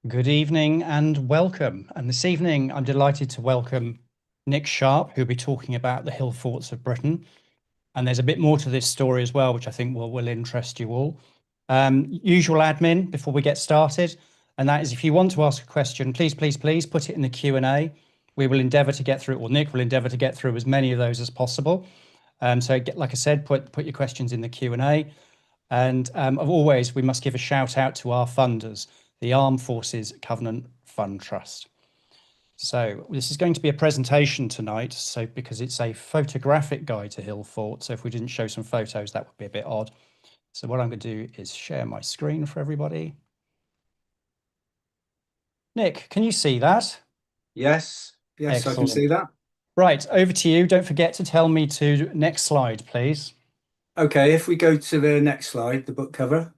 Good evening and welcome. And this evening, I'm delighted to welcome Nick Sharpe, who'll be talking about the Hillforts of Britain. And there's a bit more to this story as well, which I think will interest you all. Usual admin before we get started, and that is if you want to ask a question, please put it in the Q&A. We will endeavour to get through, or Nick will endeavour to get through as many of those as possible. Like I said, put your questions in the Q&A. And always, we must give a shout out to our funders, the Armed Forces Covenant Fund Trust. So this is going to be a presentation tonight, so because it's a photographic guide to Hillfort. So if we didn't show some photos, that would be a bit odd. So what I'm going to do is share my screen for everybody. Nick, can you see that? Yes, Excellent. I can see that. Right, over to you. Don't forget to tell me to next slide, please. Okay, if we go to the next slide, the book cover.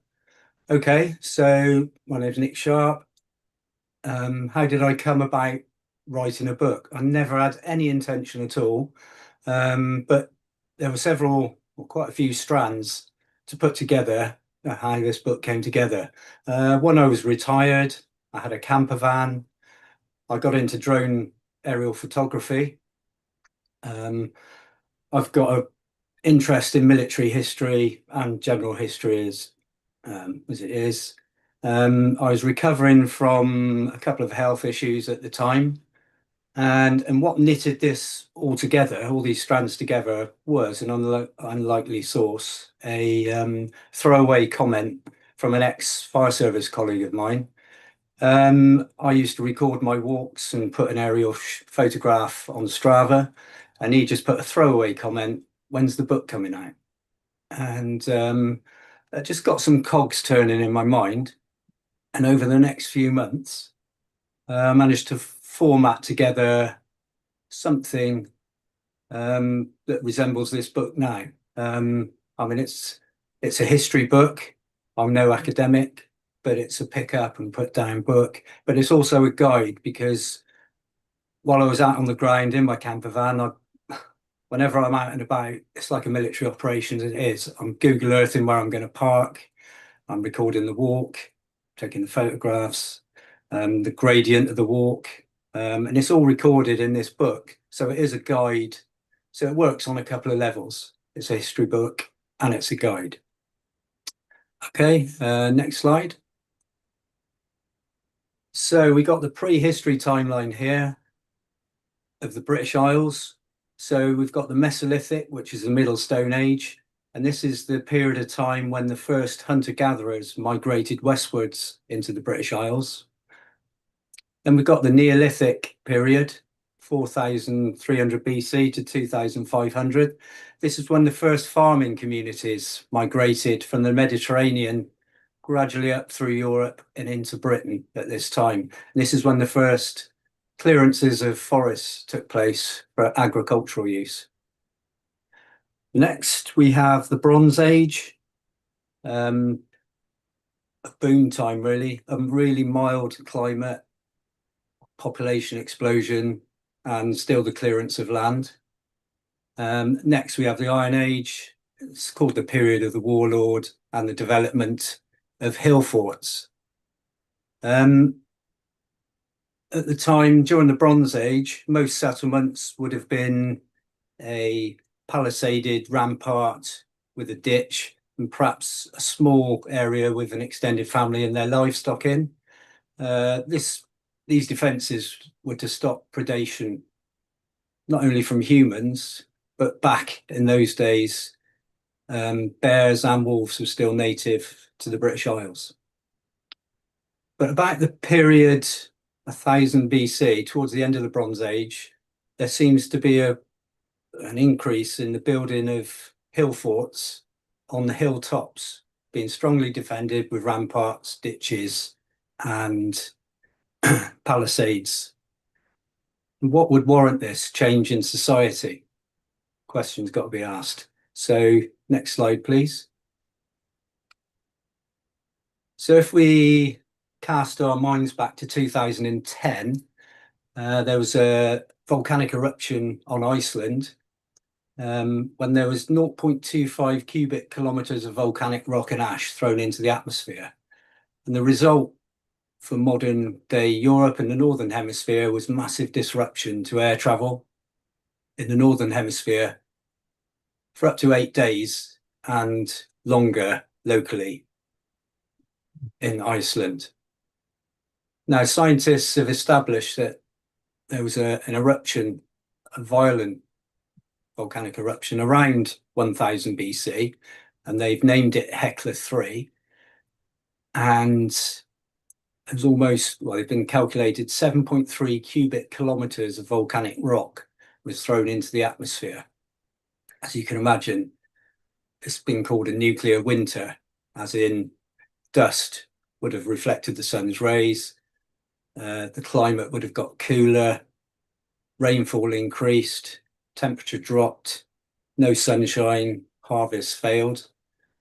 Okay, so my name's Nick Sharpe. How did I come about writing a book? I never had any intention at all, but there were quite a few strands to put together how this book came together. When I was retired, I had a camper van. I got into drone aerial photography. I've got an interest in military history and general history as it is. I was recovering from a couple of health issues at the time, and what knitted this all together, all these strands together, was an unlikely source, a throwaway comment from an ex-fire service colleague of mine. I used to record my walks and put an aerial photograph on Strava, and he just put a throwaway comment, "When's the book coming out?" And that just got some cogs turning in my mind. And over the next few months, I managed to format together something that resembles this book now. I mean, it's a history book. I'm no academic, but it's a pick up and put down book. But it's also a guide because while I was out on the ground in my camper van, whenever I'm out and about, it's like a military operation. It is. I'm Google Earthing where I'm going to park. I'm recording the walk, taking the photographs, the gradient of the walk, and it's all recorded in this book. So it is a guide. So it works on a couple of levels. It's a history book and it's a guide. Okay, next slide. So we got the prehistory timeline here of the British Isles. So we've got the Mesolithic, which is the Middle Stone Age. And this is the period of time when the first hunter-gatherers migrated westwards into the British Isles. Then we've got the Neolithic period, 4,300 BC to 2,500. This is when the first farming communities migrated from the Mediterranean gradually up through Europe and into Britain at this time. And this is when the first clearances of forests took place for agricultural use. Next, we have the Bronze Age, a boom time, really, a really mild climate, population explosion, and still the clearance of land. Next, we have the Iron Age. It's called the period of the warlord and the development of Hillforts. At the time, during the Bronze Age, most settlements would have been a palisaded rampart with a ditch and perhaps a small area with an extended family and their livestock in. These defences were to stop predation, not only from humans, but back in those days, bears and wolves were still native to the British Isles. But about the period 1000 BC, towards the end of the Bronze Age, there seems to be an increase in the building of hill forts on the hilltops, being strongly defended with ramparts, ditches, and palisades. What would warrant this change in society? Questions got to be asked. So next slide, please. So if we cast our minds back to 2010, there was a volcanic eruption on Iceland when there was 0.25 cubic kilometers of volcanic rock and ash thrown into the atmosphere. And the result for modern day Europe and the Northern Hemisphere was massive disruption to air travel in the Northern Hemisphere for up to 8 days and longer locally in Iceland. Now, scientists have established that there was an eruption, a violent volcanic eruption around 1000 BC, and they've named it Hekla 3. And it was almost, well, they've been calculated 7.3 cubic kilometers of volcanic rock was thrown into the atmosphere. As you can imagine, it's been called a nuclear winter, as in dust would have reflected the sun's rays, the climate would have got cooler, rainfall increased, temperature dropped, no sunshine, harvests failed.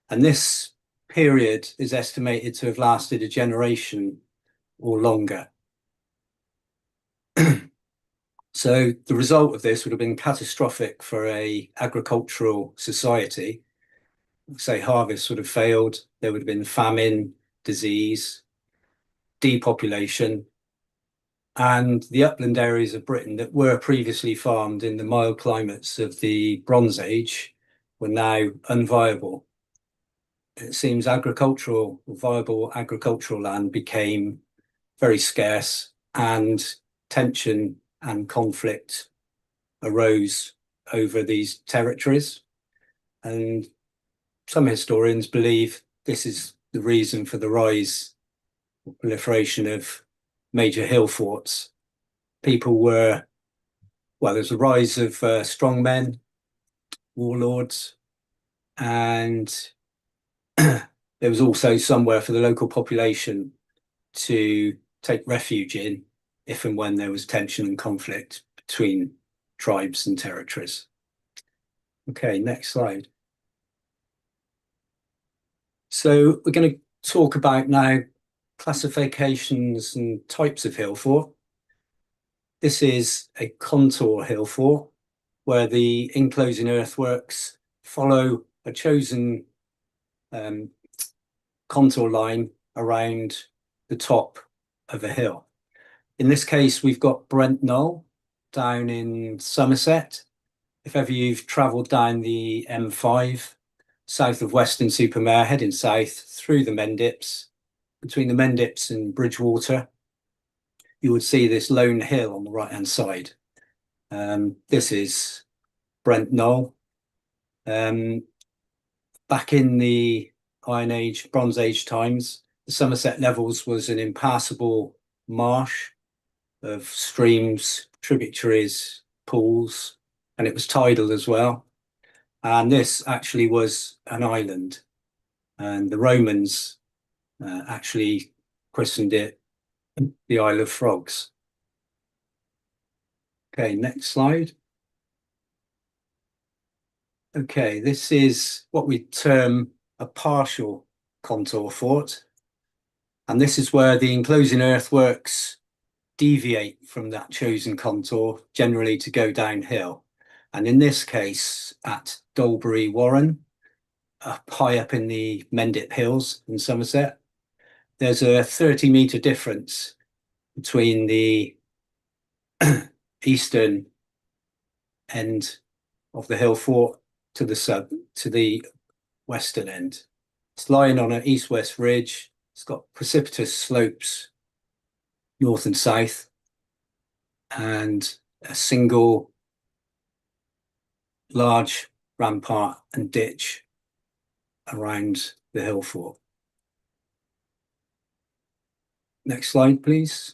And this period is estimated to have lasted a generation or longer. So the result of this would have been catastrophic for an agricultural society. Say harvests would have failed, there would have been famine, disease, depopulation, and the upland areas of Britain that were previously farmed in the mild climates of the Bronze Age were now unviable. It seems viable agricultural land became very scarce, and tension and conflict arose over these territories. And some historians believe this is the reason for the rise or proliferation of major hill forts. People were, well, there's a rise of strong men, warlords, and there was also somewhere for the local population to take refuge in if and when there was tension and conflict between tribes and territories. Okay, next slide. So we're going to talk about now classifications and types of hill fort. This is a contour hill fort where the enclosing earthworks follow a chosen contour line around the top of a hill. In this case, we've got Brent Knoll down in Somerset. If ever you've travelled down the M5, south of Weston-super-Mare, heading south through the Mendips, between the Mendips and Bridgewater, you would see this lone hill on the right-hand side. This is Brent Knoll. Back in the Iron Age, Bronze Age times, the Somerset Levels was an impassable marsh of streams, tributaries, pools, and it was tidal as well. And this actually was an island, and the Romans actually christened it the Isle of Frogs. Okay, next slide. Okay, this is what we term a partial contour fort. And this is where the enclosing earthworks deviate from that chosen contour, generally to go downhill. And in this case, at Dolbury Warren, high up in the Mendip Hills in Somerset, there's a 30-metre difference between the eastern end of the hill fort to the western end. It's lying on an east-west ridge. It's got precipitous slopes north and south, and a single large rampart and ditch around the hill fort. Next slide, please.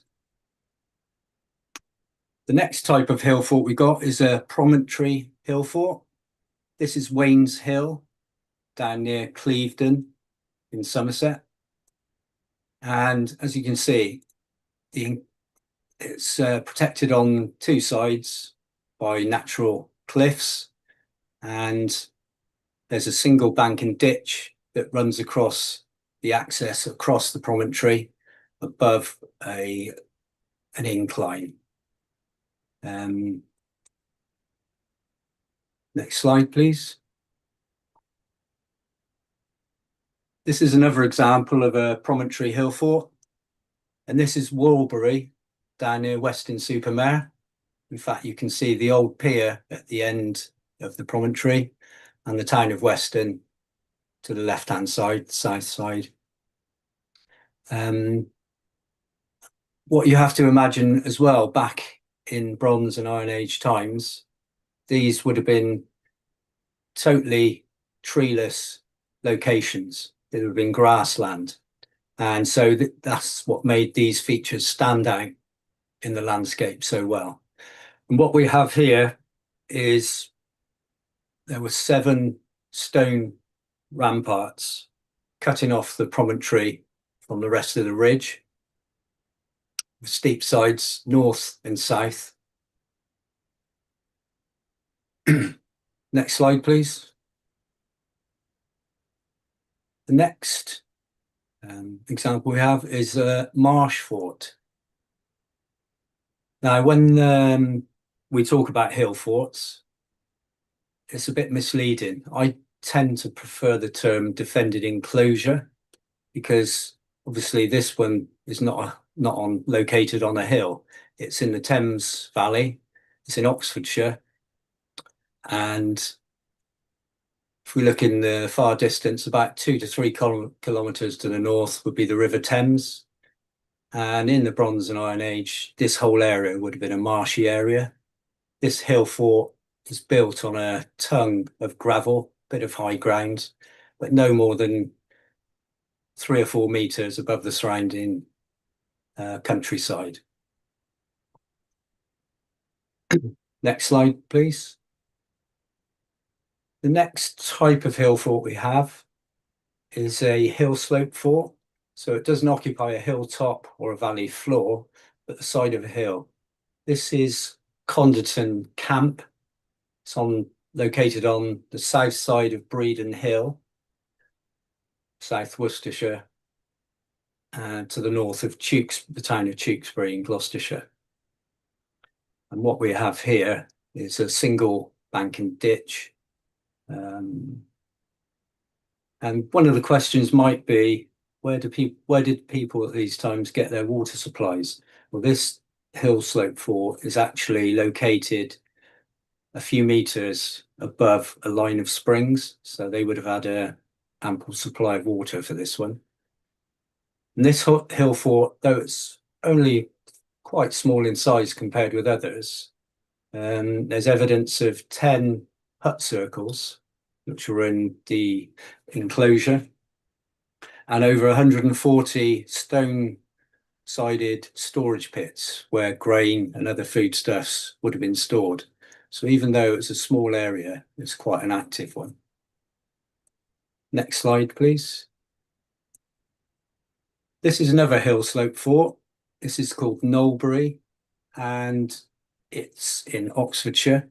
The next type of hill fort we got is a promontory hill fort. This is Wayne's Hill down near Clevedon in Somerset. And as you can see, it's protected on two sides by natural cliffs, and there's a single bank and ditch that runs across the access across the promontory above an incline. Next slide, please. This is another example of a promontory hill fort. And this is Walbury down near Weston-super-Mare. In fact, you can see the old pier at the end of the promontory and the town of Weston to the left-hand side, south side. What you have to imagine as well, back in Bronze and Iron Age times, these would have been totally treeless locations. It would have been grassland. And so that's what made these features stand out in the landscape so well. And what we have here is there were 7 stone ramparts cutting off the promontory from the rest of the ridge, with steep sides north and south. Next slide, please. The next example we have is a marsh fort. Now, when we talk about hill forts, it's a bit misleading. I tend to prefer the term defended enclosure, because obviously this one is not located on a hill. It's in the Thames Valley. It's in Oxfordshire, and if we look in the far distance, about 2 to 3 kilometres to the north would be the River Thames. And in the Bronze and Iron Age, this whole area would have been a marshy area. This hill fort is built on a tongue of gravel, bit of high ground, but no more than 3 or 4 metres above the surrounding countryside. Next slide, please. The next type of hill fort we have is a hill slope fort. So it doesn't occupy a hilltop or a valley floor, but the side of a hill. This is Conderton Camp. It's located on the south side of Bredon Hill, South Worcestershire, to the north of the town of Tewkesbury in Gloucestershire. And what we have here is a single bank and ditch. And one of the questions might be, where did people at these times get their water supplies? Well, this hill slope fort is actually located a few meters above a line of springs, so they would have had an ample supply of water for this one. And this hill fort, though it's only quite small in size compared with others, there's evidence of 10 hut circles which were in the enclosure, and over 140 stone-sided storage pits where grain and other foodstuffs would have been stored. So even though it's a small area, it's quite an active one. Next slide, please. This is another hill slope fort. This is called Knowlbury, and it's in Oxfordshire.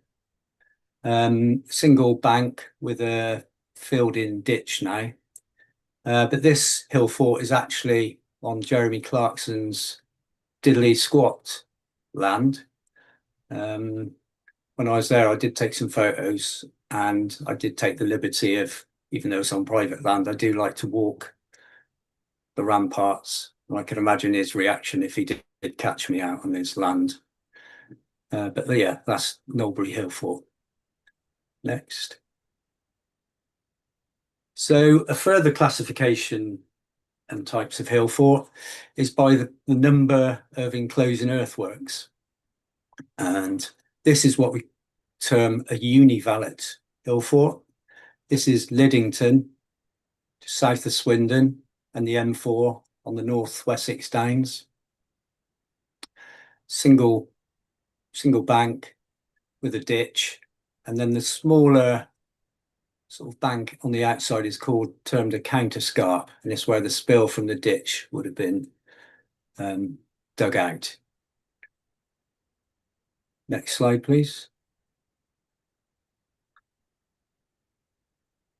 Single bank with a filled-in ditch now. But this hill fort is actually on Jeremy Clarkson's Diddley Squat land. When I was there, I did take some photos, and I did take the liberty of, even though it's on private land, I do like to walk the ramparts. And I can imagine his reaction if he did catch me out on his land. But yeah, that's Knowlbury Hill Fort. Next. So a further classification and types of hill fort is by the number of enclosing earthworks. And this is what we term a univalent hill fort. This is Liddington, south of Swindon, and the M4 on the North Wessex Downs. Single bank with a ditch, and then the smaller sort of bank on the outside is termed a counterscarp, and it's where the spill from the ditch would have been dug out. Next slide, please.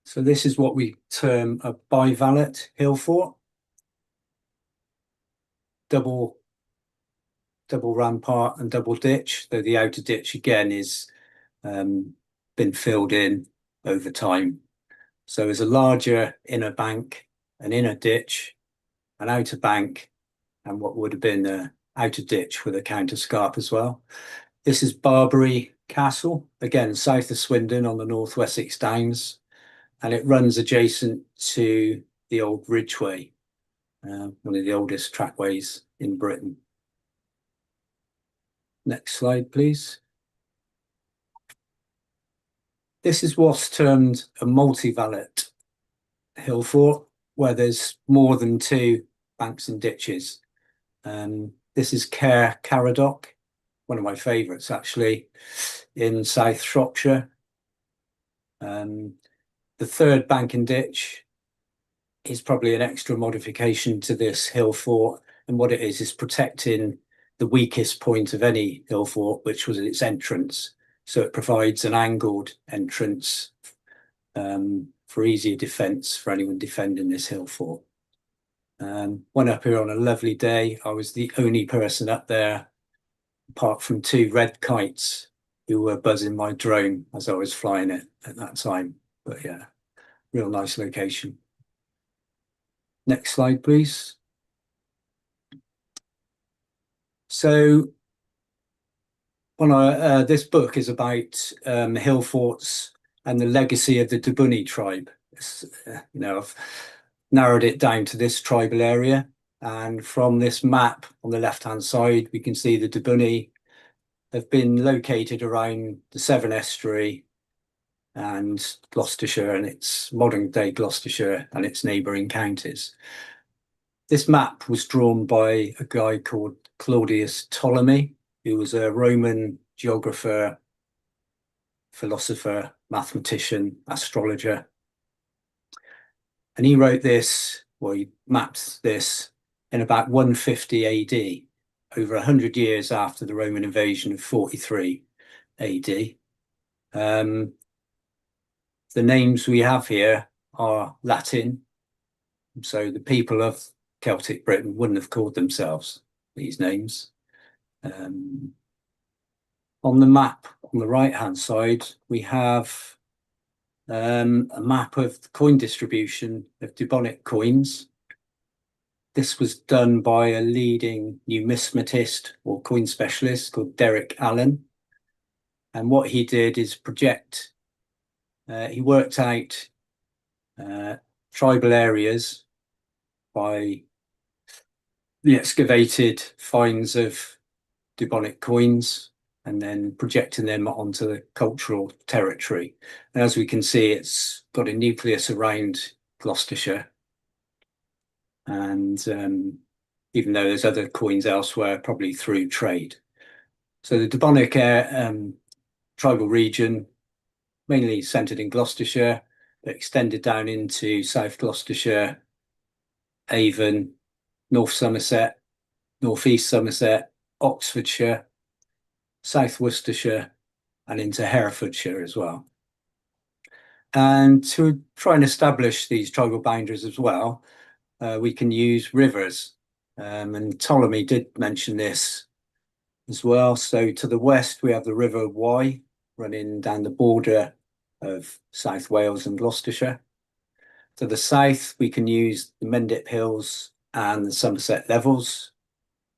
So this is what we term a bivalent hill fort. Double rampart and double ditch, though the outer ditch again is been filled in over time. So there's a larger inner bank, an inner ditch, an outer bank, and what would have been a outer ditch with a counter scarp as well. This is Barbury Castle, again south of Swindon on the North Wessex Downs, and it runs adjacent to the old Ridgeway, one of the oldest trackways in Britain. Next slide, please. This is what's termed a multi-valet hill fort, where there's more than two banks and ditches. This is Caradoc, one of my favourites actually, in South Shropshire. The third bank and ditch is probably an extra modification to this hill fort, and what it is protecting the weakest point of any hill fort, which was its entrance. So it provides an angled entrance for easier defence for anyone defending this hill fort. Went up here on a lovely day. I was the only person up there, apart from two red kites who were buzzing my drone as I was flying it at that time. But yeah, real nice location. Next slide, please. So this book is about hill forts and the legacy of the Dobunni tribe. I've narrowed it down to this tribal area, and from this map on the left-hand side, we can see the Dobunni have been located around the Severn Estuary and Gloucestershire, and its modern-day Gloucestershire and its neighbouring counties. This map was drawn by a guy called Claudius Ptolemy, who was a Roman geographer, philosopher, mathematician, astrologer. And he wrote this, well, he mapped this in about 150 AD, over 100 years after the Roman invasion of 43 AD. The names we have here are Latin, so the people of Celtic Britain wouldn't have called themselves these names. On the map on the right-hand side, we have a map of the coin distribution of Dobunnic coins. This was done by a leading numismatist or coin specialist called Derek Allen. And what he did is project, he worked out tribal areas by the excavated finds of Dobunnic coins and then projecting them onto the cultural territory. And as we can see, it's got a nucleus around Gloucestershire. And even though there's other coins elsewhere, probably through trade. So the Dobunnic tribal region, mainly centred in Gloucestershire, but extended down into South Gloucestershire, Avon, North Somerset, North East Somerset, Oxfordshire, South Worcestershire, and into Herefordshire as well. And to try and establish these tribal boundaries as well, we can use rivers. And Ptolemy did mention this as well. So to the west, we have the River Wye running down the border of South Wales and Gloucestershire. To the south, we can use the Mendip Hills and the Somerset Levels.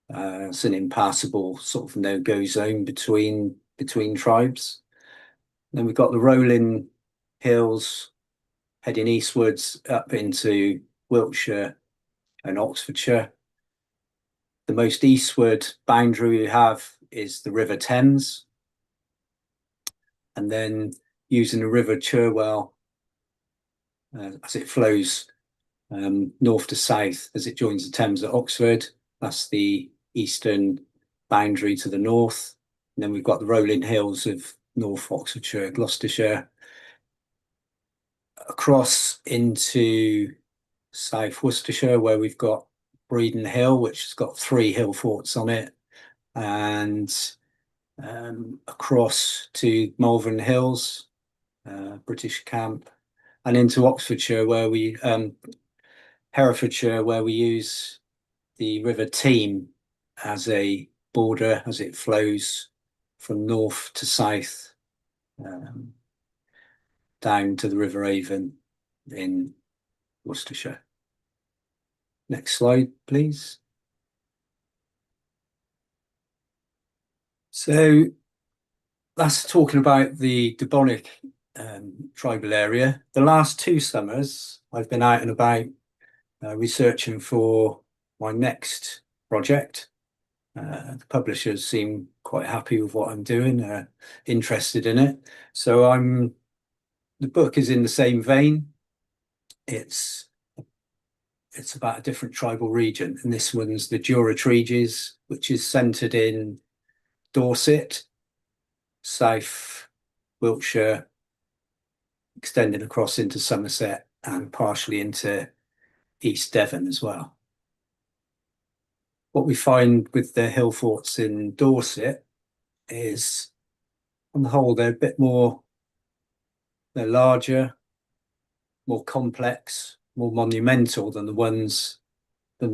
It's an impassable sort of no-go zone between tribes. Then we've got the rolling hills heading eastwards up into Wiltshire and Oxfordshire. The most eastward boundary we have is the River Thames. And then using the River Cherwell as it flows north to south as it joins the Thames at Oxford. That's the eastern boundary to the north. And then we've got the rolling hills of North Oxfordshire, Gloucestershire, across into South Worcestershire, where we've got Breedon Hill, which has got 3 hill forts on it, and across to Malvern Hills, British camp, and into Oxfordshire, where we Herefordshire, where we use the River Teme as a border as it flows from north to south down to the River Avon in Worcestershire. Next slide, please. So that's talking about the Dobunni tribal area. The last 2 summers, I've been out and about researching for my next project. The publishers seem quite happy with what I'm doing, interested in it. So the book is in the same vein. It's about a different tribal region, and this one's the Jura Treaties, which is centred in Dorset, South Wiltshire, extending across into Somerset and partially into East Devon as well. What we find with the Hillforts in Dorset is, on the whole, they're larger, more complex, more monumental than the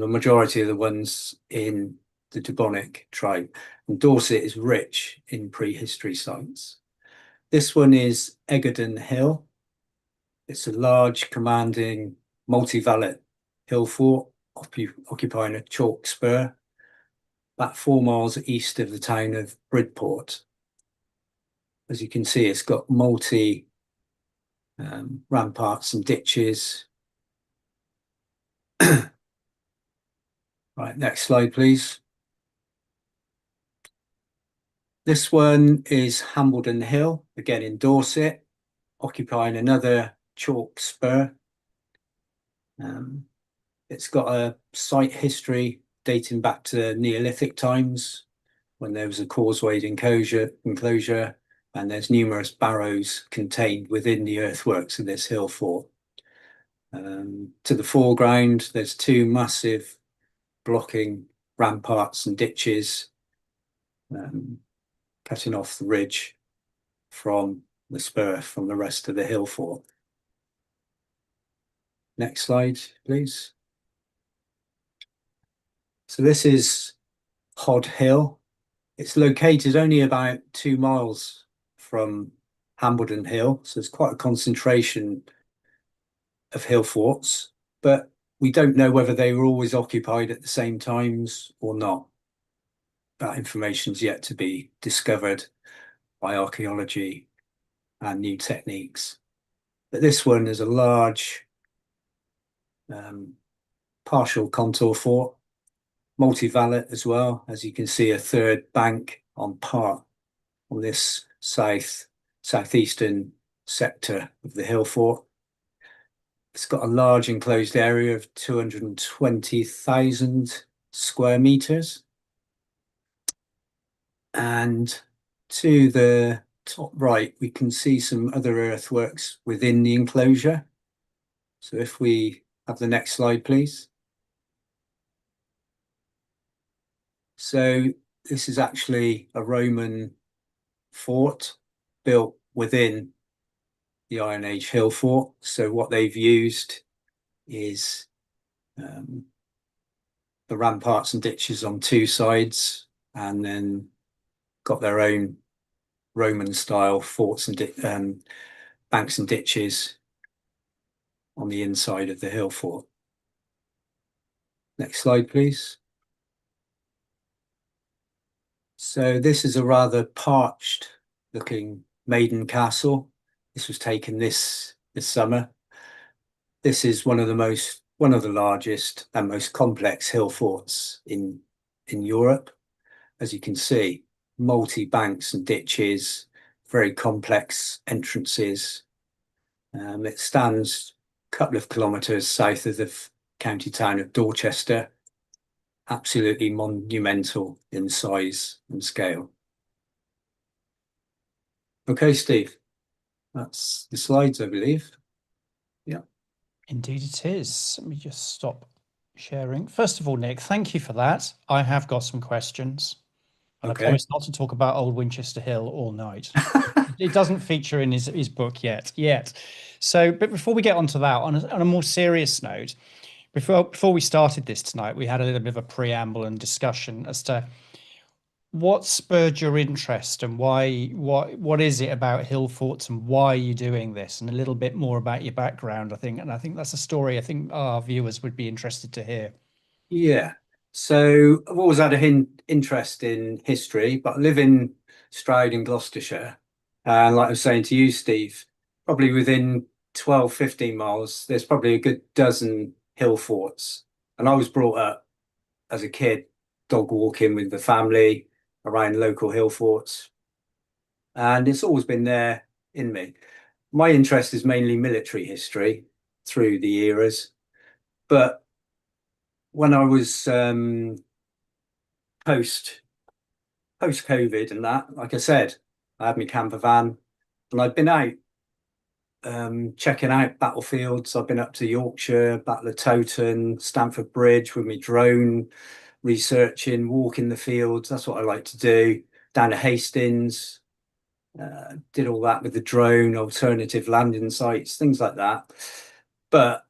majority of the ones in the Dobunni tribe. And Dorset is rich in prehistory sites. This one is Egerton Hill. It's a large, commanding, multi-valet hill fort occupying a chalk spur about 4 miles east of the town of Bridport. As you can see, it's got multi ramparts and ditches. Right, next slide, please. This one is Hambledon Hill, again in Dorset, occupying another chalk spur. It's got a site history dating back to Neolithic times, when there was a causewayed enclosure, and there's numerous barrows contained within the earthworks of this hill fort. To the foreground, there's 2 massive blocking ramparts and ditches, cutting off the ridge from the spur from the rest of the hill fort. Next slide, please. So this is Hod Hill. It's located only about 2 miles from Hambledon Hill, so it's quite a concentration of hill forts, but we don't know whether they were always occupied at the same times or not. That information's yet to be discovered by archaeology and new techniques. But this one is a large partial contour fort, multi-valet as well. As you can see, a 3rd bank on this southeastern sector of the hill fort. It's got a large enclosed area of 220,000 square meters. And to the top right, we can see some other earthworks within the enclosure. So if we have the next slide, please. So this is actually a Roman fort built within the Iron Age hill fort. So what they've used is the ramparts and ditches on 2 sides, and then got their own Roman style forts and banks and ditches on the inside of the hill fort. Next slide, please. So this is a rather parched looking maiden castle. This was taken this summer. This is one of the largest and most complex hill forts in Europe. As you can see, multi banks and ditches, very complex entrances. It stands a couple of kilometres south of the county town of Dorchester. Absolutely monumental in size and scale. Okay, Steve, that's the slides, I believe. Yeah. Indeed it is. Let me just stop sharing. First of all, Nick, thank you for that. I have got some questions. And Okay. I promise not to talk about Old Winchester Hill all night. It doesn't feature in his book yet. So, but before we get onto that, on a more serious note, before we started this tonight, we had a little bit of a preamble and discussion as to what spurred your interest and why, what is it about hill forts and why are you doing this, and a little bit more about your background, I think. And I think that's a story I think our viewers would be interested to hear. Yeah. So I've always had an interest in history, but I live in Stroud in Gloucestershire. And like I was saying to you, Steve, probably within 12, 15 miles, there's probably a good dozen Hillforts. And I was brought up as a kid, dog walking with the family around local Hillforts. And it's always been there in me. My interest is mainly military history through the eras. But when I was post post COVID and that, like I said, I had my camper van and I've been out checking out battlefields. I've been up to Yorkshire, Battle of Toten, Stamford Bridge with my drone, researching, walking the fields. That's what I like to do. Down to Hastings, did all that with the drone, alternative landing sites, things like that. But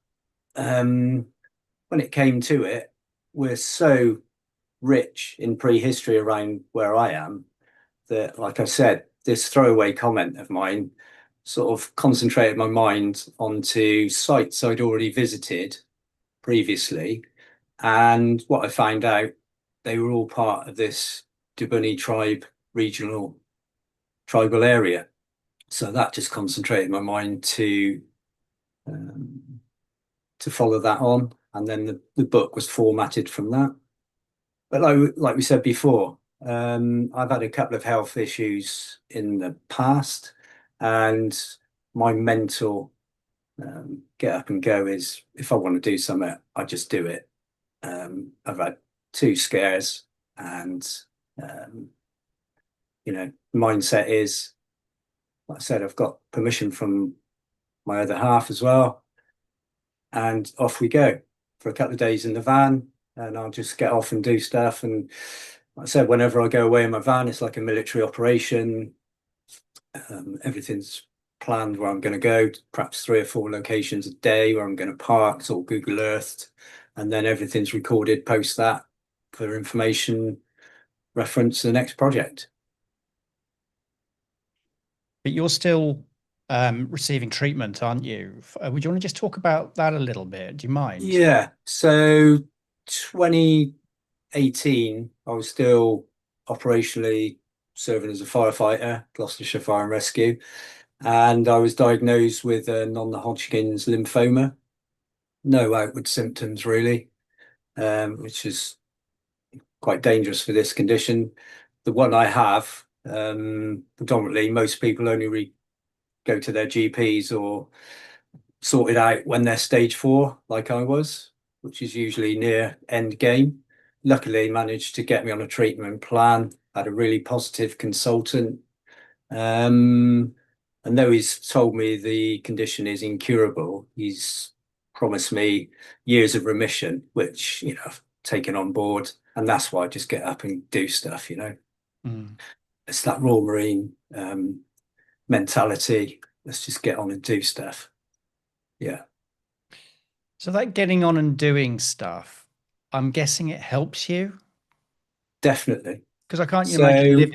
when it came to it, we're so rich in prehistory around where I am that, like I said, this throwaway comment of mine sort of concentrated my mind onto sites I'd already visited previously. And what I found out, they were all part of this Dobunni Tribe regional tribal area. So that just concentrated my mind to follow that on. And then the book was formatted from that. But like we said before, I've had a couple of health issues in the past, and my mental get up and go is if I want to do something, I just do it. I've had two scares, and mindset is, like I said, I've got permission from my other half as well, and off we go for a couple of days in the van, and I'll just get off and do stuff. And like I said, whenever I go away in my van, it's like a military operation. Everything's planned where I'm going to go, perhaps 3 or 4 locations a day where I'm going to park. It's all Google Earthed, and then everything's recorded post that for information reference to the next project. But you're still receiving treatment, aren't you? Would you want to just talk about that a little bit? Do you mind? Yeah. So 2018, I was still operationally serving as a firefighter, Gloucestershire Fire and Rescue, and I was diagnosed with a non-Hodgkin's lymphoma. No outward symptoms really, which is quite dangerous for this condition. The one I have, predominantly, most people only go to their GPs or sort it out when they're stage 4, like I was, which is usually near end game. Luckily, managed to get me on a treatment plan. Had a really positive consultant. And though he's told me the condition is incurable, he's promised me years of remission, which, I've taken on board. And that's why I just get up and do stuff, It's that Royal Marine mentality. Let's just get on and do stuff. Yeah. So that getting on and doing stuff, I'm guessing it helps you? Definitely. Because I can't So imagine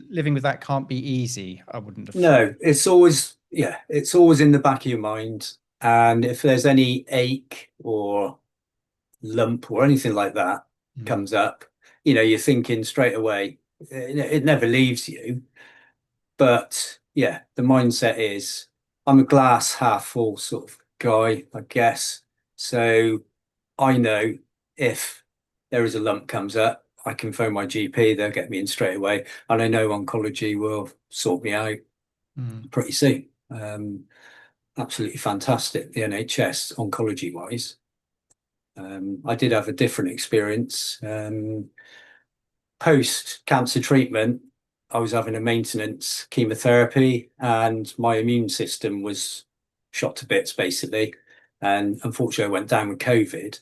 living with that can't be easy. I wouldn't have. no, it's always in the back of your mind. And if there's any ache or lump or anything like that comes up, you're thinking straight away, it never leaves you. But yeah, the mindset is I'm a glass half full sort of guy, I guess. So I know if there is a lump comes up, I can phone my GP, they'll get me in straight away. And I know oncology will sort me out pretty soon. Absolutely fantastic, the NHS oncology wise. I did have a different experience. Post cancer treatment, I was having a maintenance chemotherapy and my immune system was shot to bits basically. And unfortunately, I went down with COVID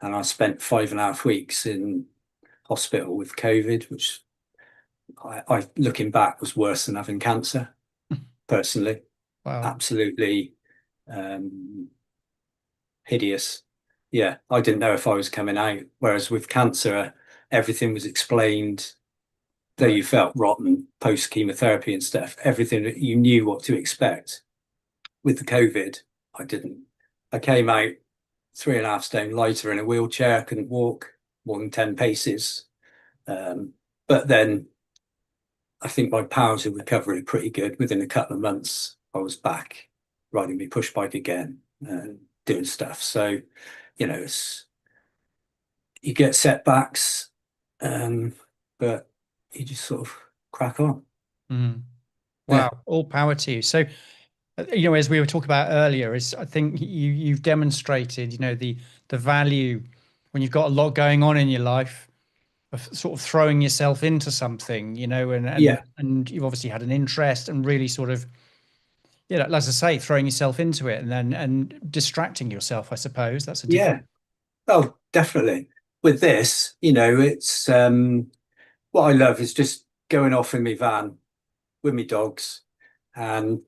and I spent 5.5 weeks in hospital with COVID, which I looking back was worse than having cancer personally. Wow. Absolutely hideous. Yeah, I didn't know if I was coming out. Whereas with cancer, everything was explained, though you felt rotten post chemotherapy and stuff, everything that you knew what to expect. With the COVID, I didn't. I came out 3.5 stone lighter in a wheelchair, couldn't walk more than 10 paces. But then I think my powers of recovery pretty good. Within a couple of months, I was back riding my push bike again and doing stuff. So, it's you get setbacks, um, but you just sort of crack on. Mm. Yeah, Wow, all power to you. So, as we were talking about earlier, is I think you've demonstrated, the value when you've got a lot going on in your life of sort of throwing yourself into something, and yeah, you've obviously had an interest and really sort of, as I say, throwing yourself into it and then distracting yourself, I suppose. That's a yeah. different. Oh, definitely. With this, it's what I love is just going off in my van with my dogs and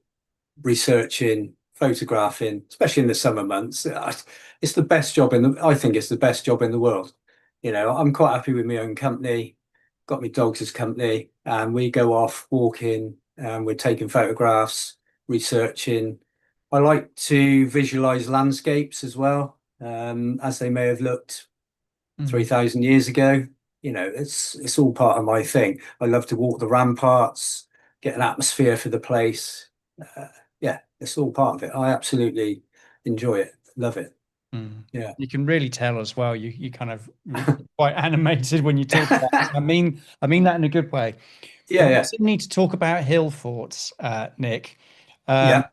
researching, photographing, especially in the summer months. It's the best job I think it's the best job in the world. I'm quite happy with my own company, got my dogs as company, and we go off walking and we're taking photographs, researching. I like to visualize landscapes as well, as they may have looked Mm. 3,000 years ago. It's all part of my thing. I love to walk the ramparts, get an atmosphere for the place. Uh, yeah, it's all part of it. I absolutely enjoy it, love it. Mm. Yeah. You can really tell as well. You kind of quite animated when you talk about it. I mean that in a good way. Yeah, We yeah, also need to talk about Hillforts, Nick. Um, yeah,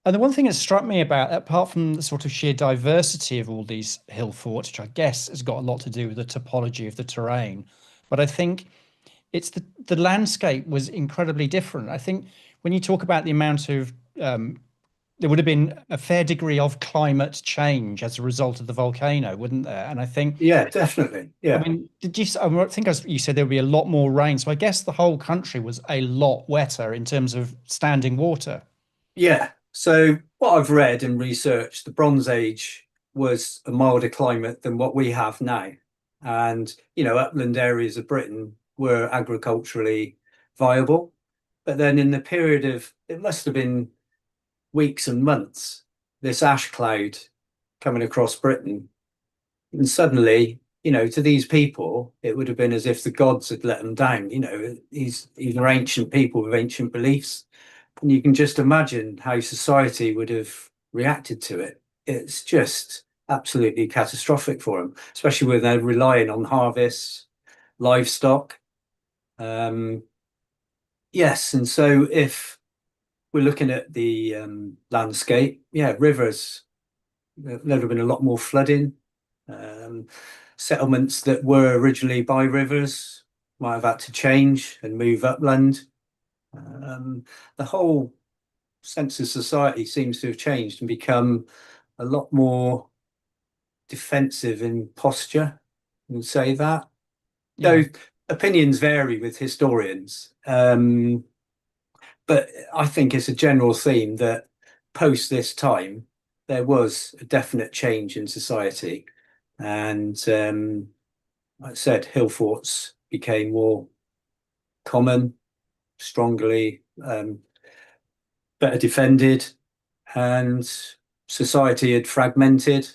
and the one thing that struck me about, apart from the sort of sheer diversity of all these hill forts, which I guess has got a lot to do with the topology of the terrain, but I think it's the landscape was incredibly different. I think when you talk about the amount of there would have been a fair degree of climate change as a result of the volcano, wouldn't there? And I think, yeah, definitely. I Yeah, mean, I think you said there would be a lot more rain. So I guess the whole country was a lot wetter in terms of standing water. yeah. So what I've read and researched, the Bronze Age was a milder climate than what we have now. And, upland areas of Britain were agriculturally viable. But then in the period of, it must have been weeks and months, this ash cloud coming across Britain. And suddenly, to these people, it would have been as if the gods had let them down. These are ancient people with ancient beliefs. And you can just imagine how society would have reacted to it. It's just absolutely catastrophic for them, especially when they're relying on harvests, livestock. Um, yes, and so if we're looking at the landscape, yeah, rivers, there'd have been a lot more flooding. Um, Settlements that were originally by rivers might have had to change and move upland. The whole sense of society seems to have changed and become a lot more defensive in posture. And say that. Yeah. Though opinions vary with historians, but I think it's a general theme that post this time there was a definite change in society, and like I said, hill forts became more common, strongly better defended, and society had fragmented.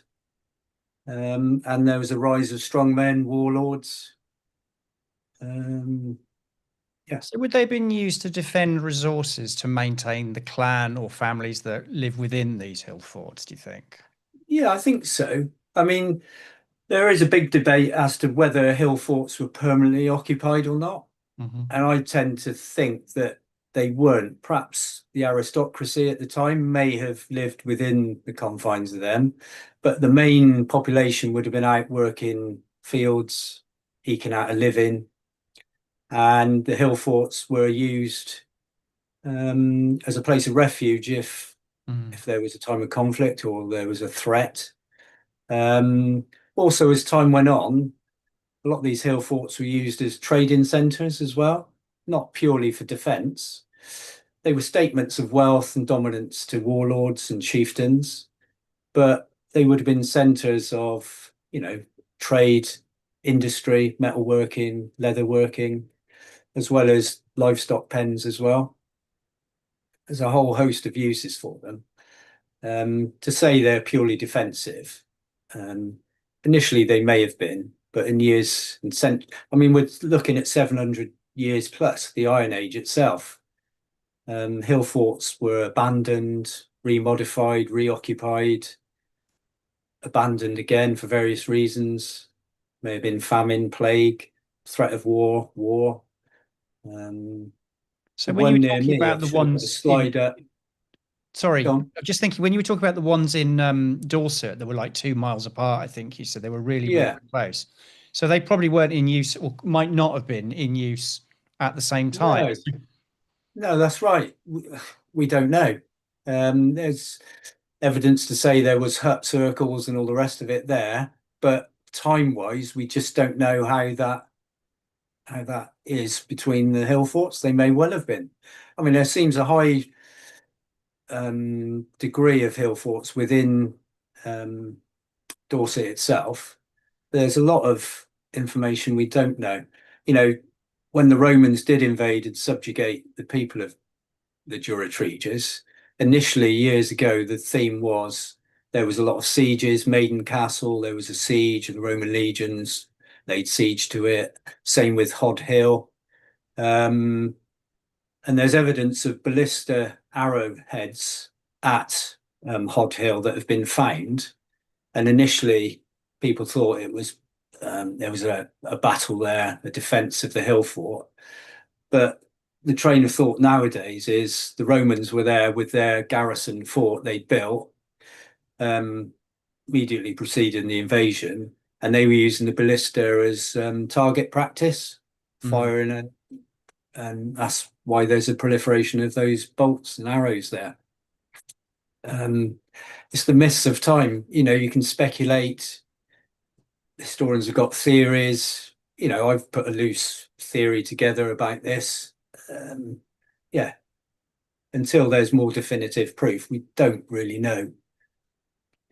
And there was a rise of strongmen, warlords. Um, yes, So would they have been used to defend resources to maintain the clan or families that live within these hill forts, do you think? yeah, I think so. I mean, there is a big debate as to whether hill forts were permanently occupied or not. Hmm. And I tend to think that they weren't. Perhaps the aristocracy at the time may have lived within the confines of them, but the main population would have been out working fields, eking out a living, and the hill forts were used as a place of refuge Mm. if there was a time of conflict or there was a threat. Um, Also, as time went on, a lot of these hill forts were used as trading centres as well, not purely for defence. They were statements of wealth and dominance to warlords and chieftains, but they would have been centres of, trade, industry, metalworking, leatherworking, as well as livestock pens as well. There's a whole host of uses for them. To say they're purely defensive, um, initially they may have been, but in years and cent, I mean, we're looking at 700 years plus, the Iron Age itself. Hillforts were abandoned, remodified, reoccupied, abandoned again for various reasons. May have been famine, plague, threat of war. Um, So the when you one were near talking me, about I the should have put a ones in, slide up. sorry, Gone. I'm just thinking when you were talking about the ones in Dorset that were like 2 miles apart, I think you said they were really, really Yeah, close. So they probably weren't in use or might not have been in use at the same time. no, no, that's right. We don't know. There's evidence to say there was hut circles and all the rest of it there, but time-wise, we just don't know how that is between the hill forts. They may well have been. I mean, there seems a high degree of hill forts within um, Dorset itself. There's a lot of information we don't know. You know, when the Romans did invade and subjugate the people of the Jura initially years ago, the theme was there was a lot of sieges, Maiden Castle, there was a siege, and the Roman legions laid siege to it. Same with Hod Hill. Um, and there's evidence of ballista arrowheads at Hod Hill that have been found. And initially, people thought it was there was a battle there, a defense of the hill fort. But the train of thought nowadays is the Romans were there with their garrison fort they'd built um, immediately preceding the invasion, and they were using the ballista as target practice, Mm. firing it, and that's why there's a proliferation of those bolts and arrows there. It's the mists of time. You know, you can speculate. Historians have got theories. You know, I've put a loose theory together about this. Yeah, until there's more definitive proof, we don't really know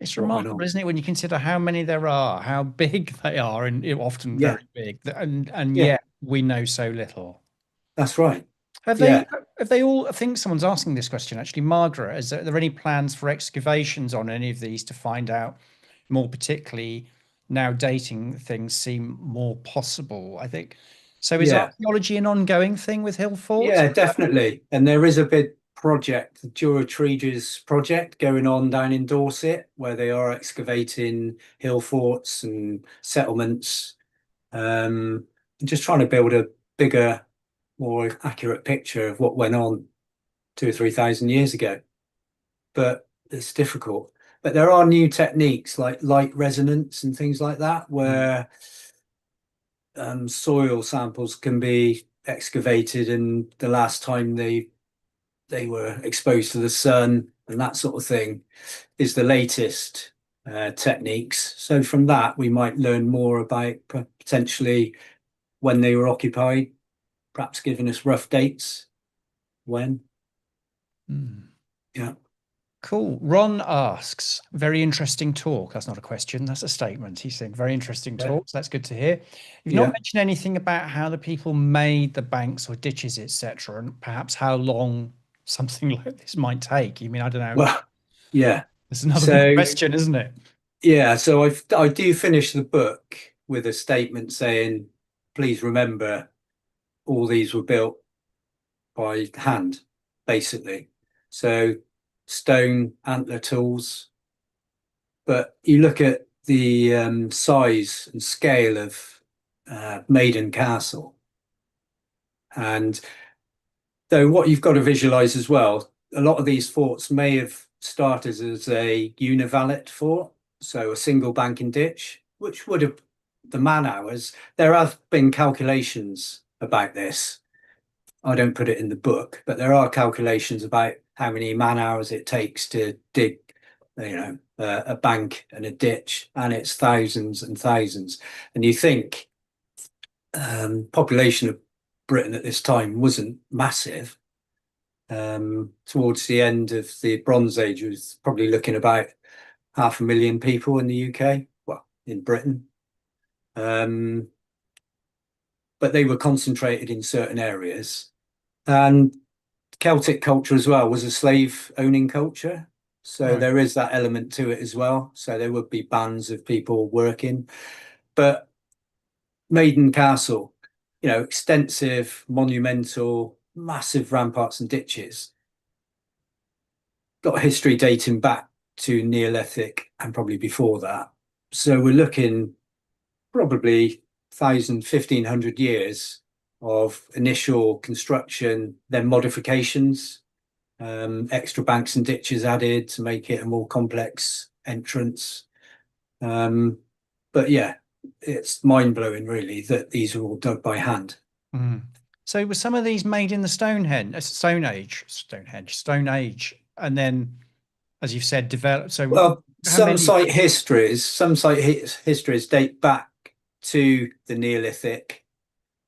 It's what went remarkable, on. isn't it, when you consider how many there are, how big they are, and often Yeah, very big, and yeah, yet we know so little. that's right. Have they Yeah, have they all? I think someone's asking this question actually. Margaret, are there any plans for excavations on any of these to find out more particularly now dating things seem more possible? I think so. Is yeah, archaeology an ongoing thing with hill forts? yeah, definitely. And there is a big project, the Jura project going on down in Dorset, where they are excavating hill forts and settlements, and just trying to build a bigger, more accurate picture of what went on 2 or 3 thousand years ago. But it's difficult. But there are new techniques like light resonance and things like that, Mm. where soil samples can be excavated, and the last time they were exposed to the sun and that sort of thing is the latest techniques. So from that, we might learn more about potentially when they were occupied, perhaps giving us rough dates when. Mm. Yeah. Cool. Ron asks, very interesting talk. That's not a question, that's a statement. He said, very interesting Yeah. talk. So that's good to hear. You've not Yeah. mentioned anything about how the people made the banks or ditches, etc., and perhaps how long something like this might take. I mean, I don't know. Well, yeah. It's another big So question, isn't it? yeah, so I do finish the book with a statement saying, please remember all these were built by hand, basically. So stone antler tools, but you look at the size and scale of Maiden Castle, and though what you've got to visualize as well, a lot of these forts may have started as a univalent fort, so a single bank and ditch, which would have the man hours. There have been calculations about this. I don't put it in the book, but there are calculations about how many man hours it takes to dig, a bank and a ditch, and it's thousands and thousands. And you think population of Britain at this time wasn't massive. Towards the end of the Bronze Age, it was probably looking about 500,000 people in the UK, well, in Britain. But they were concentrated in certain areas. And Celtic culture as well was a slave owning culture. So Right. there is that element to it as well. So there would be bands of people working. But Maiden Castle, extensive, monumental, massive ramparts and ditches. Got a history dating back to Neolithic and probably before that. So we're looking probably 1,000, 1,500 years of initial construction, then modifications, extra banks and ditches added to make it a more complex entrance. But yeah, it's mind-blowing really that these are all dug by hand. Mm. So were some of these made in the Stone Age, and then, as you've said, developed? So Well, how many? some histories date back to the Neolithic.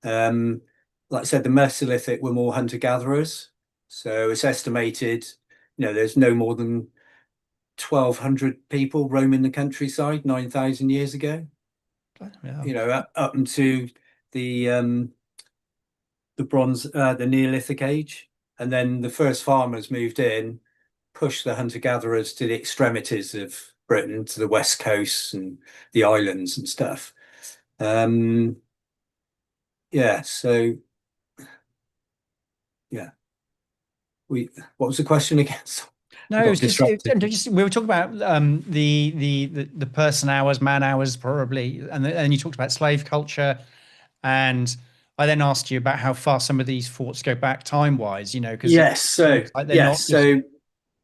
Like I said, the Mesolithic were more hunter-gatherers. So it's estimated, there's no more than 1,200 people roaming the countryside 9,000 years ago. Yeah. Up into the the Neolithic age, and then the first farmers moved in, pushed the hunter-gatherers to the extremities of Britain, to the west coast and the islands and stuff. Yeah, so yeah. What was the question again? No, it was just we were talking about the person hours, man hours, probably, and you talked about slave culture, and I then asked you about how far some of these forts go back time wise, because it Yes, seems like they're not just.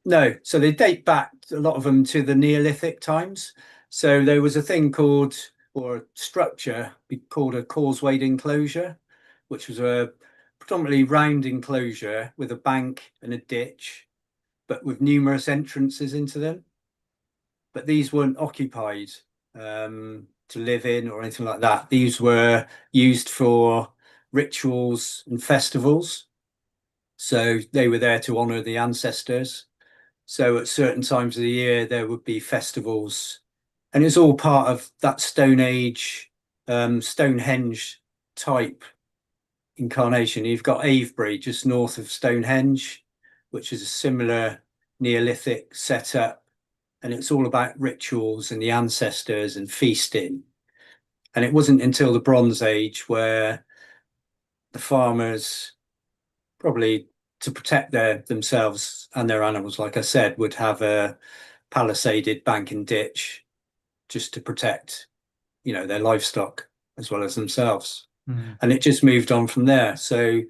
No, so they date back, a lot of them, to the Neolithic times. So there was a thing called, or a structure called a causewayed enclosure, which was a predominantly round enclosure with a bank and a ditch, but with numerous entrances into them. But these weren't occupied to live in or anything like that. These were used for rituals and festivals. So they were there to honor the ancestors. So at certain times of the year, there would be festivals, and it's all part of that Stone Age, Stonehenge type incarnation. You've got Avebury just north of Stonehenge, which is a similar Neolithic setup, and it's all about rituals and the ancestors and feasting. And it wasn't until the Bronze Age where the farmers, probably to protect themselves and their animals, like I said, would have a palisaded bank and ditch just to protect, their livestock as well as themselves. Mm. And it just moved on from there. So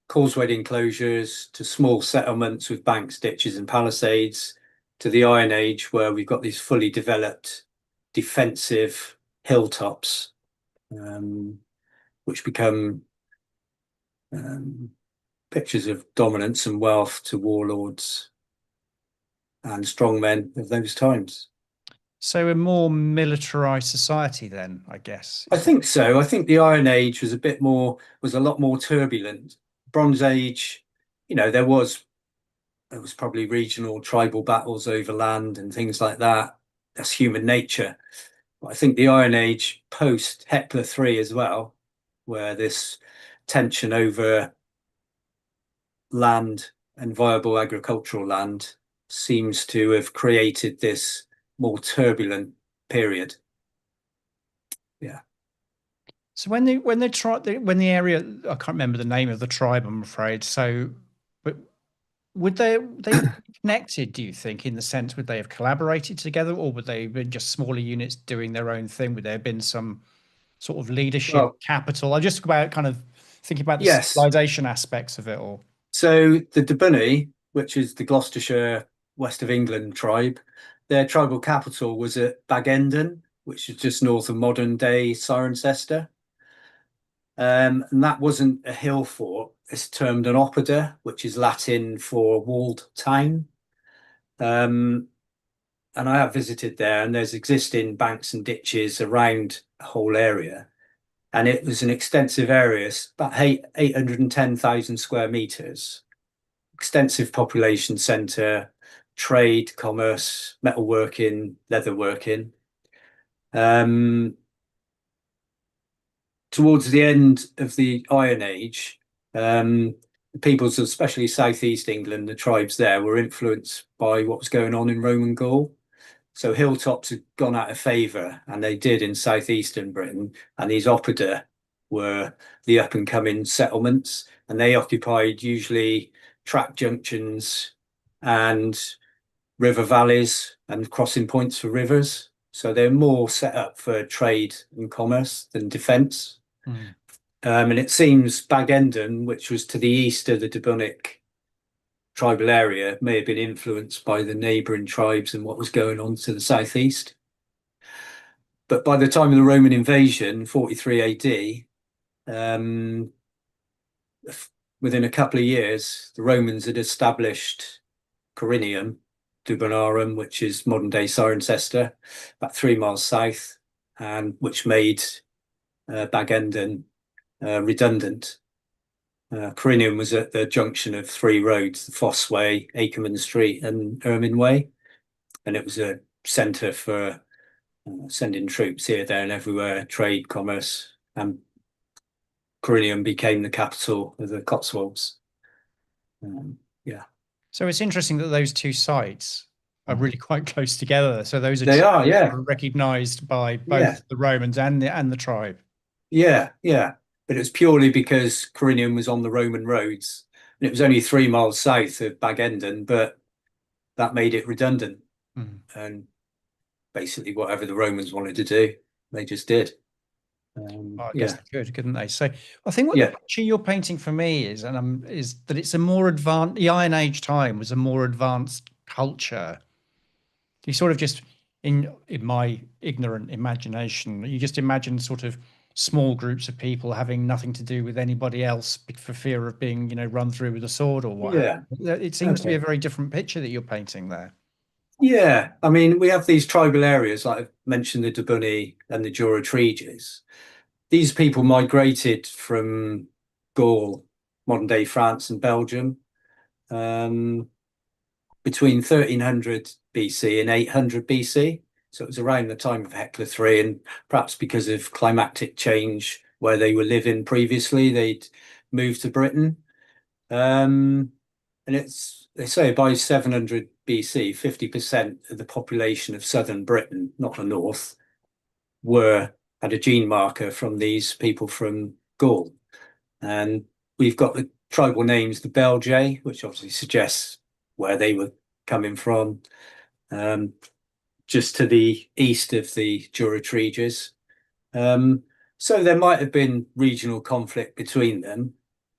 causewayed enclosures to small settlements with banks, ditches, and palisades, to the Iron Age, where we've got these fully developed defensive hilltops, which become pictures of dominance and wealth to warlords and strongmen of those times. So a more militarized society then, I guess. I think so. I think the Iron Age was a lot more turbulent. Bronze Age, there was probably regional tribal battles over land and things like that. That's human nature. But I think the Iron Age post Hekla 3 as well, where this tension over land and viable agricultural land seems to have created this more turbulent period. Yeah. So when the area, I can't remember the name of the tribe, I'm afraid. So, but would they be connected, do you think, in the sense, would they have collaborated together, or would they have been just smaller units doing their own thing? Would there have been some sort of leadership Well, capital? I just about kind of thinking about the yes. civilization aspects of it all. So the Dobunni, which is the Gloucestershire, west of England tribe, their tribal capital was at Bagenden, which is just north of modern day Cirencester. And that wasn't a hill fort. It's termed an oppida, which is Latin for walled town. And I have visited there, and there's existing banks and ditches around the whole area. And it was an extensive area, about 810,000 square meters, extensive population centre, trade, commerce, metalworking, leatherworking. Towards the end of the Iron Age, the peoples, especially southeast England, the tribes there, were influenced by what was going on in Roman Gaul. So hilltops had gone out of favour, and they did in southeastern Britain. And these oppida were the up and coming settlements, and they occupied usually track junctions and river valleys and crossing points for rivers. So they're more set up for trade and commerce than defence. Mm. And it seems Bag Endon, which was to the east of the Dobunnic tribal area, may have been influenced by the neighbouring tribes and what was going on to the southeast. But by the time of the Roman invasion, 43 AD, within a couple of years, the Romans had established Corinium Dubonarum, which is modern day Cirencester, about 3 miles south, and which made Bag Endon redundant. Corinium was at the junction of 3 roads, the Foss Way, Akerman Street, and Ermine Way, and it was a centre for sending troops here, there, and everywhere, trade, commerce, and Corinium became the capital of the Cotswolds. Yeah. So it's interesting that those two sites are really quite close together. So those They are, yeah, recognised by both the Romans and the tribe. Yeah, yeah. But it was purely because Corinium was on the Roman roads, and it was only 3 miles south of Bag Endon, but that made it redundant. Mm. And basically, whatever the Romans wanted to do, they just did. I guess they could, couldn't they? So I think what the picture you're painting for me is, is that it's a more advanced. The Iron Age time was a more advanced culture. You sort of just, in my ignorant imagination, you just imagine sort of small groups of people having nothing to do with anybody else for fear of being, run through with a sword or what. Yeah. It seems to be a very different picture that you're painting there. Yeah, I mean, we have these tribal areas, like I've mentioned, the Dobunni and the Jura Treges. These people migrated from Gaul, modern day France and Belgium, between 1300 BC and 800 BC. So it was around the time of Hecla III, and perhaps because of climatic change where they were living previously, they'd moved to Britain. And they say by 700 BC, 50% of the population of southern Britain, not the north, had a gene marker from these people from Gaul. And we've got the tribal names, the Belgae, which obviously suggests where they were coming from, just to the east of the Jura Treges. So there might have been regional conflict between them,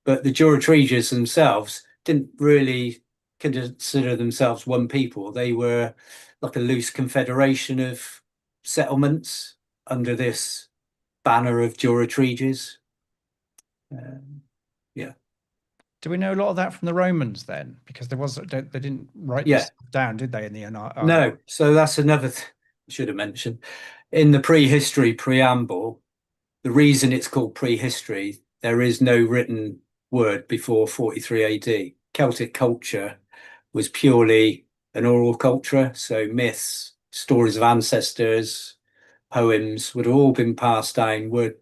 but the Jura Treges themselves didn't really consider themselves one people. They were like a loose confederation of settlements under this banner of Jura Treges. Yeah. Do we know a lot of that from the Romans then? Because they didn't write this down, did they? In the No. So that's another I should have mentioned in the prehistory preamble. The reason it's called prehistory, there is no written word before 43 AD. Celtic culture was purely an oral culture, so myths, stories of ancestors, poems would have all been passed down word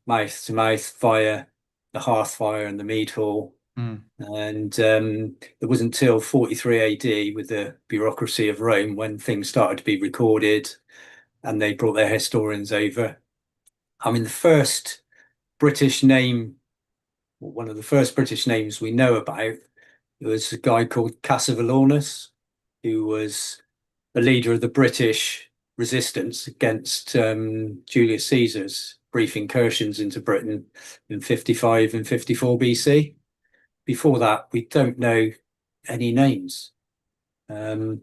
mouth to mouth via the hearth fire and the mead hall. And it wasn't until 43 AD with the bureaucracy of Rome when things started to be recorded and they brought their historians over. I mean, the first British name, or one of the first British names we know about, was a guy called Cassivelaunus, who was the leader of the British resistance against Julius Caesar's brief incursions into Britain in 55 and 54 BC. Before that, we don't know any names. And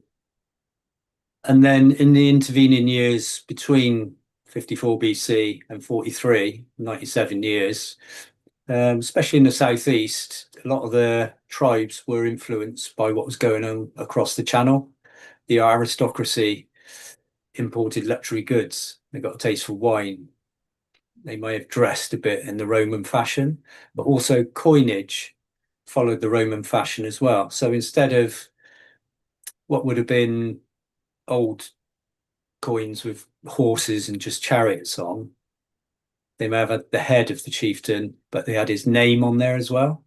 then in the intervening years between 54 BC and 43, 97 years, especially in the southeast, a lot of the tribes were influenced by what was going on across the Channel. The aristocracy imported luxury goods. They got a taste for wine. They may have dressed a bit in the Roman fashion, but also coinage followed the Roman fashion as well. So instead of what would have been old coins with horses and just chariots on, they may have had the head of the chieftain, but they had his name on there as well.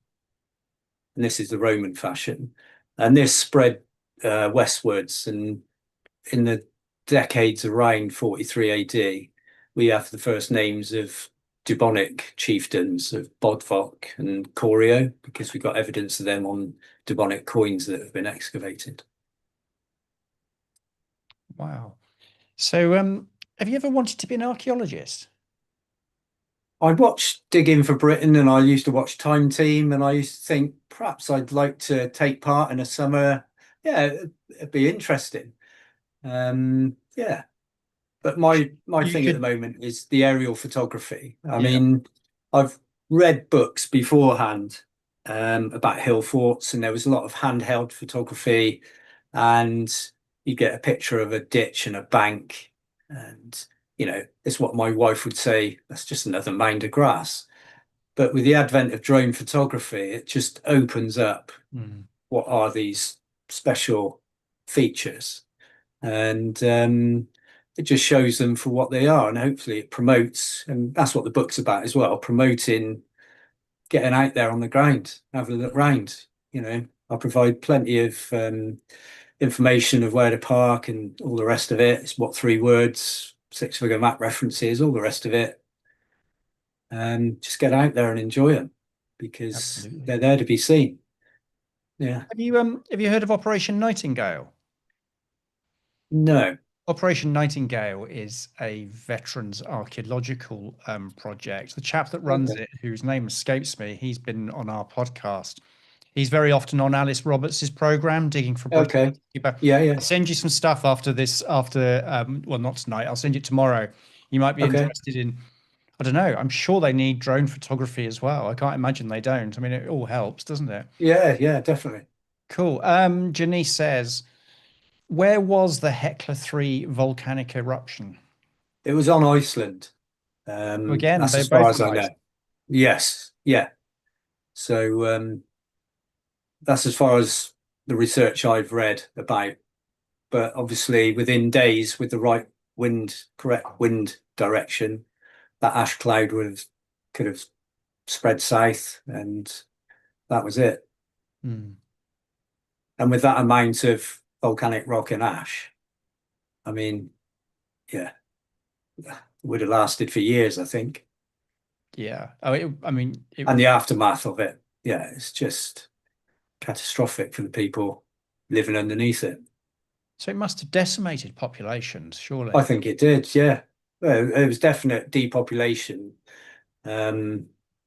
And this is the Roman fashion. And this spread westwards. And in the decades around 43 AD, we have the first names of Dobunnic chieftains of Bodvok and Corio, because we've got evidence of them on Dobunnic coins that have been excavated. Wow. So, have you ever wanted to be an archaeologist? I watched Digging for Britain and I used to watch Time Team and I used to think perhaps I'd like to take part in a summer. Yeah, it'd be interesting. Yeah, but my You thing at the could, moment is the aerial photography. I yeah. mean, I've read books beforehand about Hillforts, and there was a lot of handheld photography, and you get a picture of a ditch and a bank, and it's what my wife would say, that's just another mound of grass. But with the advent of drone photography, it just opens up Mm, what are these special features, and it just shows them for what they are, and hopefully it promotes, and that's what the book's about as well, promoting getting out there on the ground, having a look round. I provide plenty of information of where to park and all the rest of it. It's what 3 words, 6-figure map references, all the rest of it. And just get out there and enjoy them because absolutely. they're there to be seen. Yeah. Have you heard of Operation Nightingale? No. Operation Nightingale is a veterans archaeological project. The chap that runs Okay. it, whose name escapes me, he's been on our podcast. He's very often on Alice Roberts's program, Digging for Britain. Okay. Yeah, yeah. I'll send you some stuff after this, well, not tonight, I'll send you tomorrow. You might be Okay. interested in, I don't know, I'm sure they need drone photography as well. I can't imagine they don't. I mean, it all helps, doesn't it? Yeah, yeah, definitely. Cool. Janice says, where was the Hecla 3 volcanic eruption? It was on Iceland. Again, That's they're as far both as on I ice. know. Yes, yeah. So that's as far as the research I've read about. But obviously, within days, with the right correct wind direction, that ash cloud could have spread south, and that was it. Hmm. And with that amount of volcanic rock and ash, I mean, yeah, it would have lasted for years, I think. Yeah. Oh, I mean, And the aftermath of it, yeah, it's just catastrophic for the people living underneath it. so it must have decimated populations, I surely. think it did, yeah. Well, there was definite depopulation. It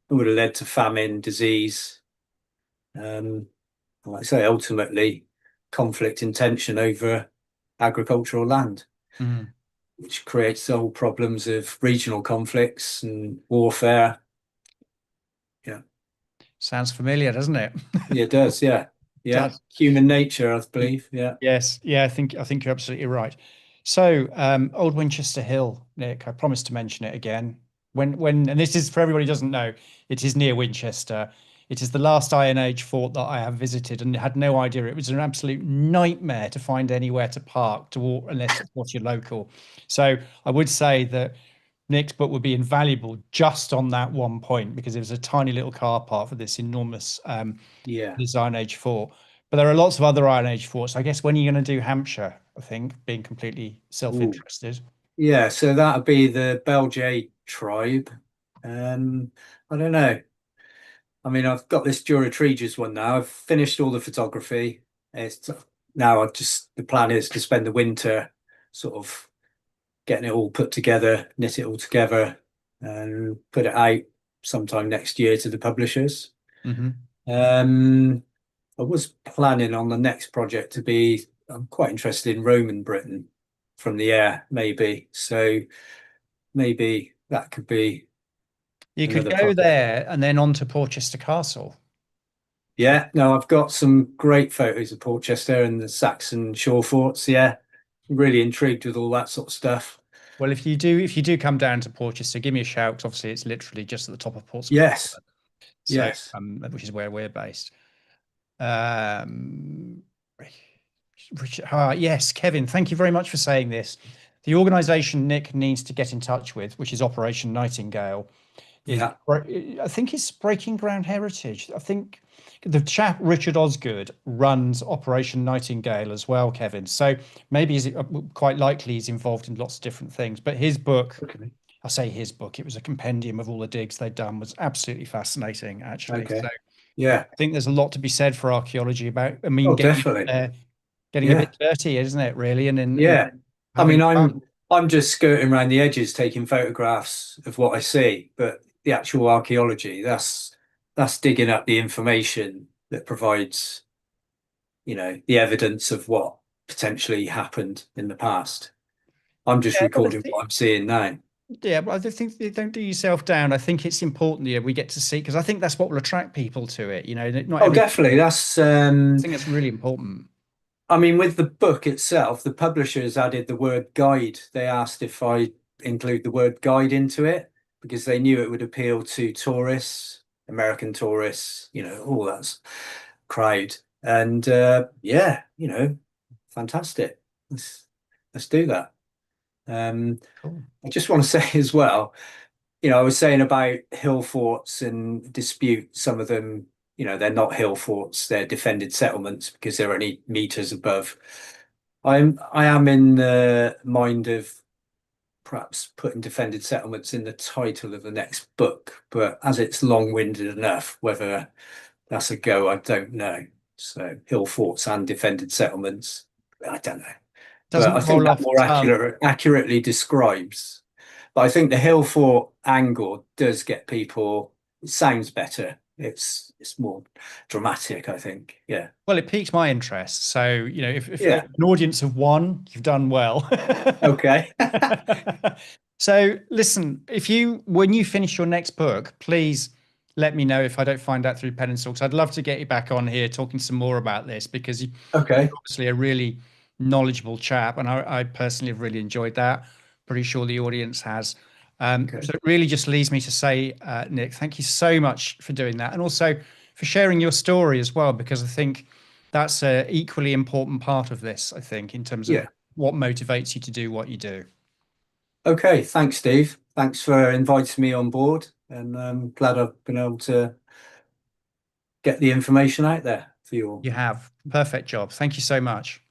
would have led to famine, disease. Um, like I say, ultimately, conflict and tension over agricultural land, Mm. which creates the whole problems of regional conflicts and warfare. Yeah, Sounds familiar, doesn't it? yeah, it does. Yeah, yeah. Does. Human nature, I believe. Yeah, Yes. Yeah, I think you're absolutely right. So, Old Winchester Hill, Nick, I promised to mention it again. And this is for everybody who doesn't know, it is near Winchester. It is the last Iron Age fort that I have visited and had no idea. It was an absolute nightmare to find anywhere to park to walk unless of course you're local. So I would say that Nick's book would be invaluable just on that one point because it was a tiny little car park for this enormous yeah. this Iron Age fort. But there are lots of other Iron Age forts. I guess when are you going to do Hampshire? I think being completely Ooh. self-interested. Yeah, so that would be the Belgae tribe. Um, I don't know. I mean, I've got this Duratriges one now. I've finished all the photography. It's now the plan is to spend the winter sort of getting it all put together, knit it all together, and put it out sometime next year to the publishers. Hmm. Um, I was planning on the next project to be, I'm quite interested in Roman Britain from the air, maybe. So maybe that could be You could another go project. there and then on to Portchester Castle. Yeah, no, I've got some great photos of Portchester and the Saxon shore forts. Yeah, really intrigued with all that sort of stuff. Well, if you do come down to Portchester, give me a shout. 'Cause obviously, it's literally just at the top of Portsmouth Yes, Harbour. So, yes, which is where we're based. Um, Richard, yes, Kevin, thank you very much for saying this. The organisation Nick needs to get in touch with, which is Operation Nightingale, is yeah. I think it's Breaking Ground Heritage. I think the chap Richard Osgood runs Operation Nightingale as well, Kevin. So maybe quite likely he's involved in lots of different things. But his book, Okay. I say his book, it was a compendium of all the digs they'd done, was absolutely fascinating, actually. So Okay. Yeah. I think there's a lot to be said for archaeology about, I mean, Oh, definitely. getting a Yeah. bit dirty, isn't it, really? And Yeah. I having mean, fun. I'm just skirting around the edges, taking photographs of what I see, but the actual archaeology, that's digging up the information that provides, the evidence of what potentially happened in the past. I'm just Yeah, but I recording think, what I'm seeing now. yeah, but I don't think you don't do yourself down. I think it's important, yeah, we get to see, because I think that's what will attract people to it. Not Oh, every, definitely. That's I think it's really important. I mean, with the book itself, the publishers added the word guide. They asked if I include the word guide into it because they knew it would appeal to tourists, American tourists, all that crowd. And yeah, fantastic. Let's do that. Um, Cool. I just want to say as well, I was saying about hill forts and dispute some of them, they're not hill forts, they're defended settlements because they're only meters above. I am in the mind of perhaps putting defended settlements in the title of the next book, but as it's long-winded enough, whether that's a go, I don't know. So hill forts and defended settlements, I don't know. But I Doesn't think roll that off the more tongue. accurately describes. But I think the Hillfort angle does get people. It sounds better. It's more dramatic, I think. Yeah. Well, it piques my interest. So, if Yeah. an audience of one, you've done well. Okay. So, listen, when you finish your next book, please let me know if I don't find out through pen and because I'd love to get you back on here talking some more about this because you're Okay. obviously a really knowledgeable chap, and I personally have really enjoyed that. Pretty sure the audience has. Okay. So it really just leaves me to say, Nick, thank you so much for doing that, and also for sharing your story as well, because I think that's a equally important part of this. I think in terms of Yeah. what motivates you to do what you do. Okay. Thanks, Steve. Thanks for inviting me on board, and I'm glad I've been able to get the information out there for you all. You have perfect job. Thank you so much.